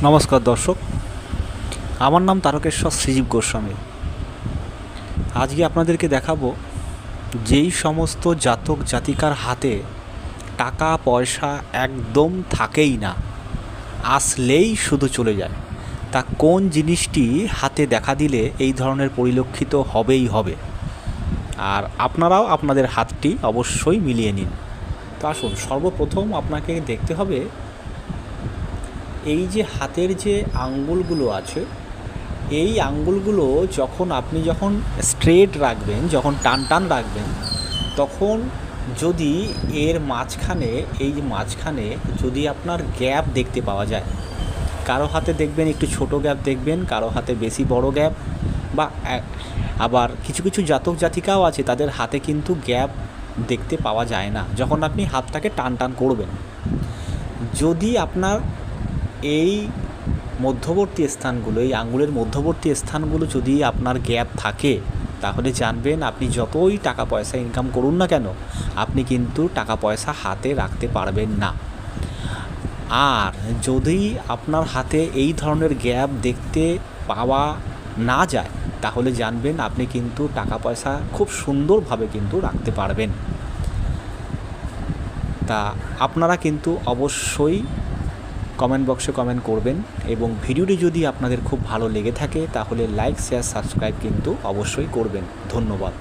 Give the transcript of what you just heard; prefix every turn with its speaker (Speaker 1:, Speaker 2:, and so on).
Speaker 1: নমস্কার দর্শক, আমার নাম তারকেশ্বর শ্রীজীব গোস্বামী। আজকে আপনাদেরকে দেখাবো যেই সমস্ত জাতক জাতিকার হাতে টাকা পয়সা একদম থাকেই না, আসলেই শুধু চলে যায়, তা কোন জিনিসটি হাতে দেখা দিলে এই ধরনের পরিলক্ষিত হবেই হবে। আর আপনারাও আপনাদের হাতটি অবশ্যই মিলিয়ে নিন। তো আসুন, সর্বপ্রথম আপনাকে দেখতে হবে এই যে হাতের যে আঙ্গুলগুলো আছে, এই আঙ্গুলগুলো যখন স্ট্রেট রাখবেন, যখন টান টান রাখবেন, তখন যদি এর মাঝখানে যদি আপনার গ্যাপ দেখতে পাওয়া যায়, কারো হাতে দেখবেন একটু ছোট গ্যাপ দেখবেন, কারো হাতে বেশি বড় গ্যাপ, বা আবার কিছু কিছু জাতক জাতিকাও আছে তাদের হাতে কিন্তু গ্যাপ দেখতে পাওয়া যায় না যখন আপনি হাতটাকে টান টান করবেন। যদি আপনার এই মধ্যবর্তী স্থানগুলো, এই আঙ্গুলের মধ্যবর্তী স্থানগুলো যদি আপনার গ্যাপ থাকে, তাহলে জানবেন আপনি যতই টাকা পয়সা ইনকাম করুন না কেন, আপনি কিন্তু টাকা পয়সা হাতে রাখতে পারবেন না। আর যদি আপনার হাতে এই ধরনের গ্যাপ দেখতে পাওয়া না যায়, তাহলে জানবেন আপনি কিন্তু টাকা পয়সা খুব সুন্দরভাবে কিন্তু রাখতে পারবেন। তা আপনারা কিন্তু অবশ্যই কমেন্ট বক্সে কমেন্ট করবেন, এবং ভিডিওটি যদি আপনাদের খুব ভালো লেগে থাকে তাহলে লাইক শেয়ার সাবস্ক্রাইব কিন্তু অবশ্যই করবেন। ধন্যবাদ।